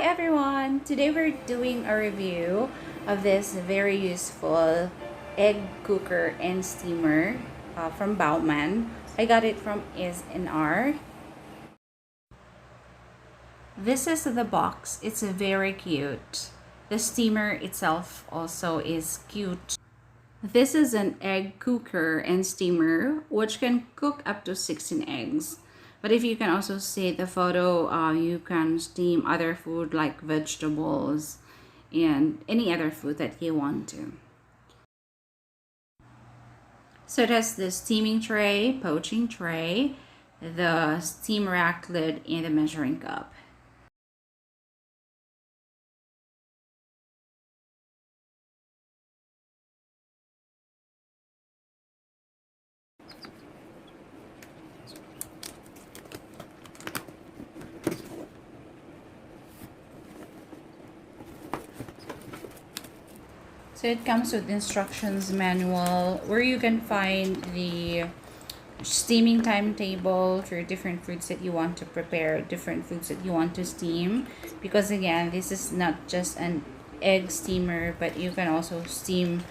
everyone! Today we're doing a review of this very useful egg cooker and steamer from Baumann. I got it from S&R. This is the box. It's very cute. The steamer itself also is cute. This is an egg cooker and steamer which can cook up to 16 eggs. But if you can also see the photo, you can steam other food like vegetables and any other food that you want to. So it has the steaming tray, poaching tray, the steam rack lid, and the measuring cup. So it comes with instructions manual where you can find the steaming timetable for different foods that you want to prepare, different foods that you want to steam. Because again, this is not just an egg steamer, but you can also steam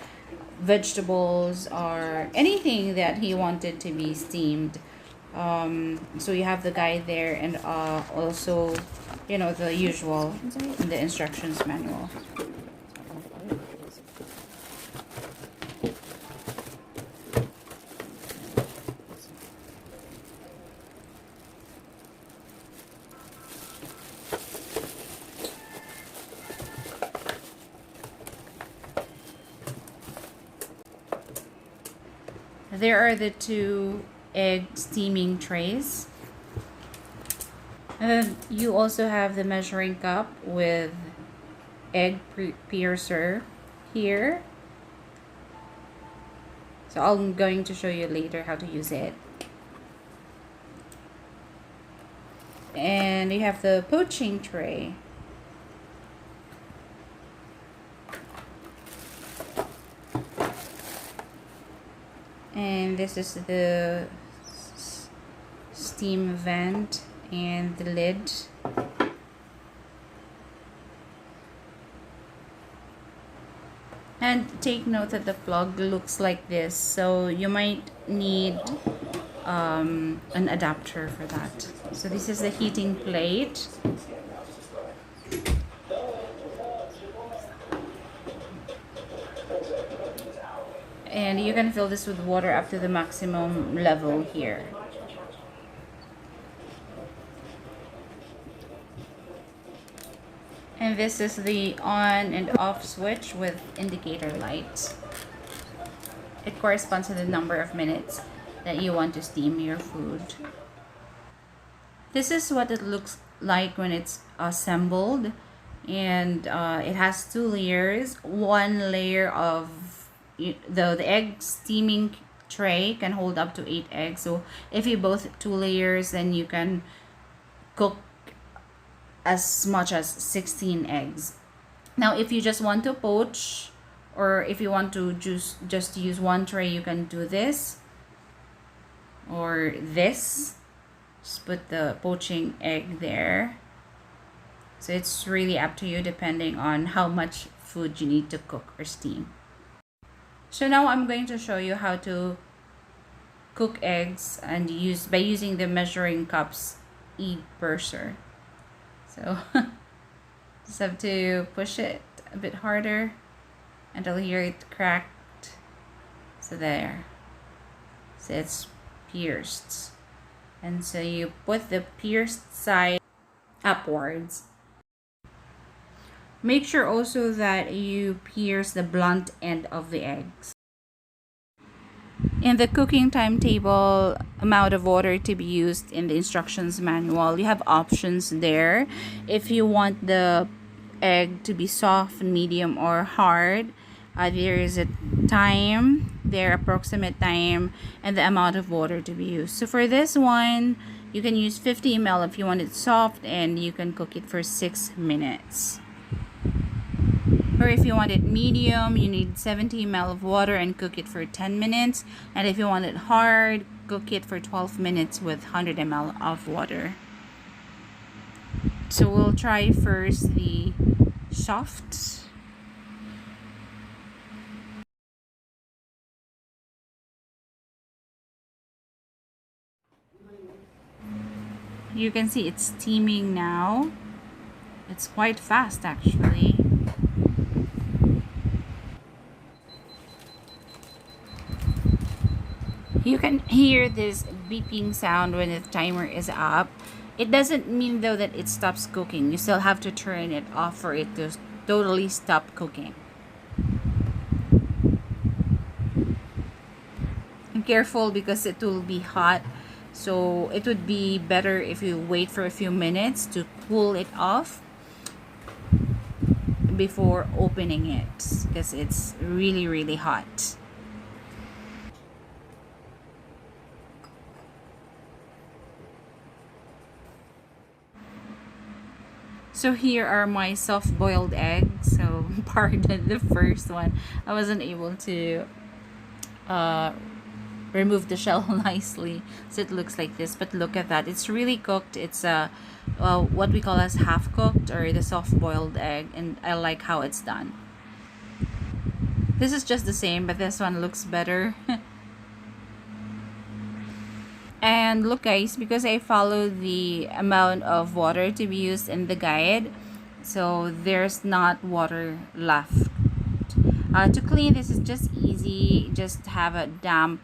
vegetables or anything that he wanted to be steamed. So you have the guide there and also, you know, the usual in the instructions manual. There are the two egg steaming trays. And then you also have the measuring cup with egg piercer here. So I'm going to show you later how to use it. And you have the poaching tray. And this is the steam vent and the lid. And take note that the plug looks like this, so you might need an adapter for that. So this is the heating plate. And you can fill this with water up to the maximum level here. And this is the on and off switch with indicator lights. It corresponds to the number of minutes that you want to steam your food. This is what it looks like when it's assembled. And it has two layers. One layer of the egg steaming tray can hold up to 8 eggs. So if you both 2 layers, then you can cook as much as 16 eggs. Now if you just want to poach, or if you want to just use one tray, you can do this or this. Just put the poaching egg there. So it's really up to you depending on how much food you need to cook or steam. So now I'm going to show you how to cook eggs and by using the measuring cup's egg piercer. So just have to push it a bit harder until you hear it cracked. So there. So it's pierced. And so you put the pierced side upwards. Make sure also that you pierce the blunt end of the eggs. In the cooking timetable, amount of water to be used in the instructions manual, you have options there. If you want the egg to be soft, medium, or hard, there is a time, their approximate time, and the amount of water to be used. So for this one, you can use 50 ml if you want it soft, and you can cook it for 6 minutes. Or if you want it medium, you need 70 ml of water and cook it for 10 minutes. And if you want it hard, cook it for 12 minutes with 100 ml of water. So we'll try first the soft. You can see it's steaming now. It's quite fast actually. You can hear this beeping sound when the timer is up. It doesn't mean though that it stops cooking. You still have to turn it off for it to totally stop cooking. And careful because it will be hot. So it would be better if you wait for a few minutes to cool it off before opening it because it's really, really hot. So here are my soft-boiled eggs. So pardon the first one. I wasn't able to uh, remove the shell nicely, so it looks like this. But look at that; it's really cooked. It's what we call as half cooked or the soft-boiled egg, and I like how it's done. This is just the same, but this one looks better. And look guys, because I followed the amount of water to be used in the guide, so there's not water left. To clean this is just easy. Just have a damp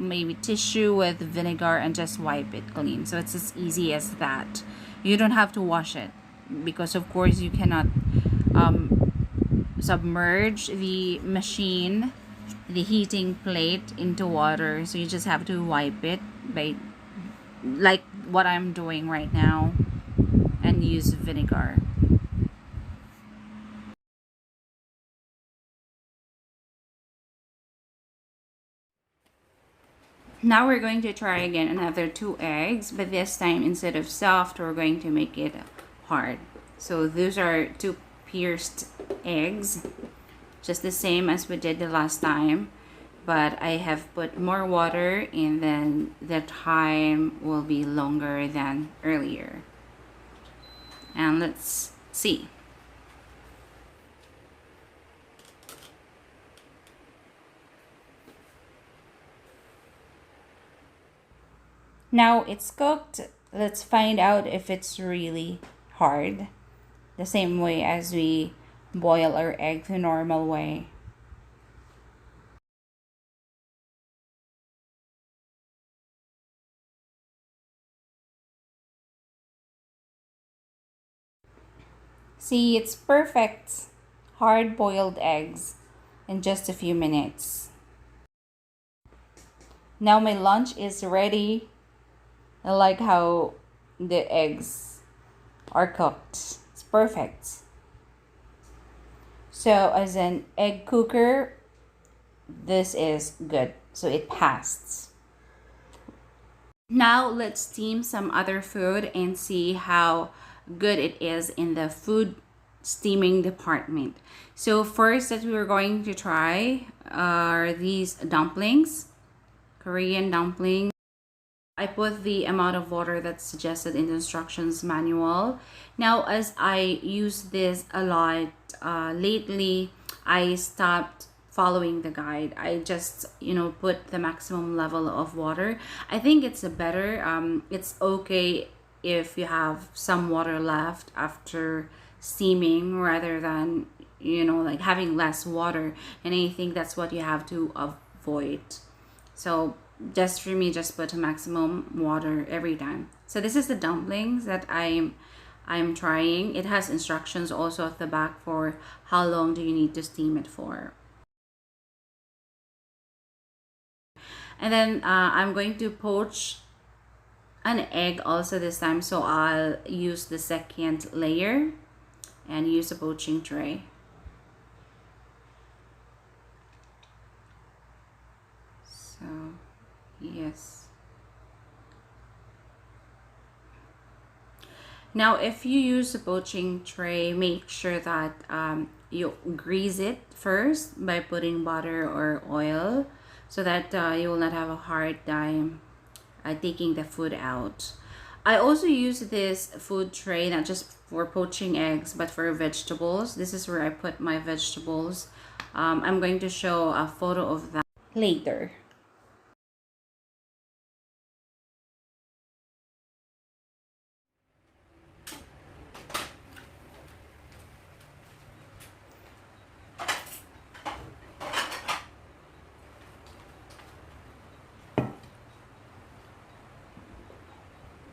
maybe tissue with vinegar and just wipe it clean. So it's as easy as that. You don't have to wash it because of course you cannot submerge the machine, the heating plate into water. So you just have to wipe it by like what I'm doing right now and use vinegar. Now we're going to try again another two eggs, but this time instead of soft, we're going to make it hard. So those are two pierced eggs, just the same as we did the last time, but I have put more water and then the time will be longer than earlier. And let's see. Now it's cooked. Let's find out if it's really hard. The same way as we boil our egg the normal way. See, it's perfect. Hard boiled eggs in just a few minutes. Now my lunch is ready. I like how the eggs are cooked. It's perfect. So as an egg cooker, this is good. So it passed. Now let's steam some other food and see how good it is in the food steaming department. So first that we are going to try are these dumplings, Korean dumplings. I put the amount of water that's suggested in the instructions manual. Now as I use this a lot lately, I stopped following the guide. I just put the maximum level of water. I think it's a better it's okay if you have some water left after steaming rather than like having less water, and I think that's what you have to avoid. So just for me, just put a maximum water every time. So this is the dumplings that I'm trying. It has instructions also at the back for how long do you need to steam it for. And then I'm going to poach an egg also this time, so I'll use the second layer and use a poaching tray. So yes. Now if you use a poaching tray, make sure that you grease it first by putting butter or oil so that you will not have a hard time taking the food out. I also use this food tray not just for poaching eggs but for vegetables. This is where I put my vegetables. I'm going to show a photo of that later.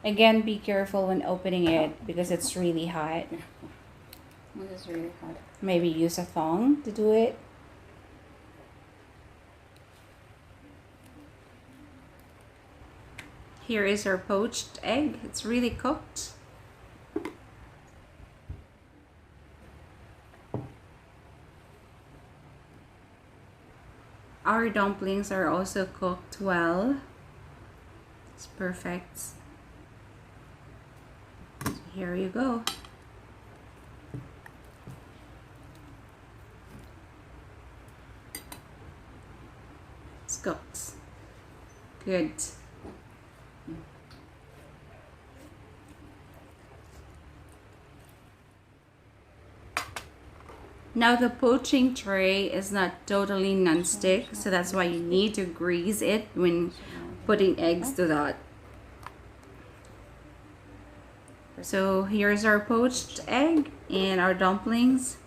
Again, be careful when opening it because it's really hot. This is really hot. Maybe use a thong to do it. Here is our poached egg. It's really cooked. Our dumplings are also cooked well. It's perfect. So here you go. It's cooked. Good. Now the poaching tray is not totally non-stick, so that's why you need to grease it when putting eggs to that. So here's our poached egg and our dumplings.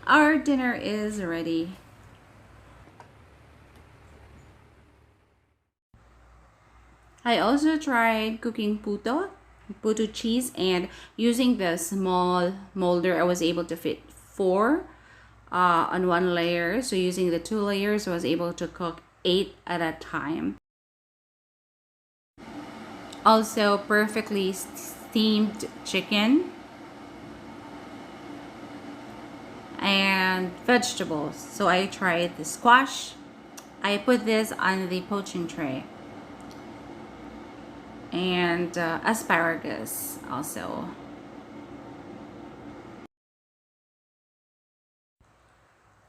Our dinner is ready. I also tried cooking puto cheese, and using the small molder I was able to fit 4 on one layer. So using the 2 layers I was able to cook 8 at a time. Also perfectly steamed chicken and vegetables. So I tried the squash. I put this on the poaching tray. And asparagus also.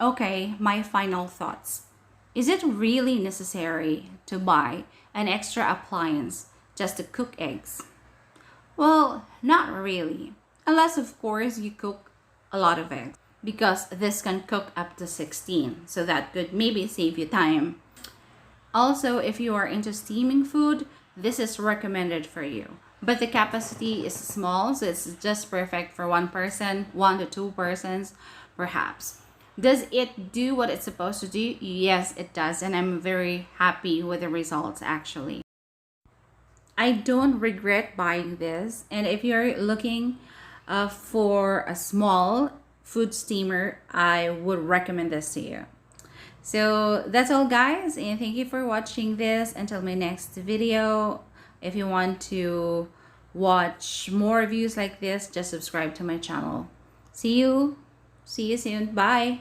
Okay, my final thoughts. Is it really necessary to buy an extra appliance just to cook eggs? Well, not really. Unless, of course, you cook a lot of eggs. Because this can cook up to 16. So that could maybe save you time. Also, if you are into steaming food, this is recommended for you. But the capacity is small, so it's just perfect for 1 person, 1 to 2 persons, perhaps. Does it do what it's supposed to do? Yes, it does. And I'm very happy with the results, actually. I don't regret buying this. And if you're looking for a small food steamer, I would recommend this to you. So that's all, guys, and thank you for watching this. Until my next video, if you want to watch more reviews like this, just subscribe to my channel. See you soon. Bye.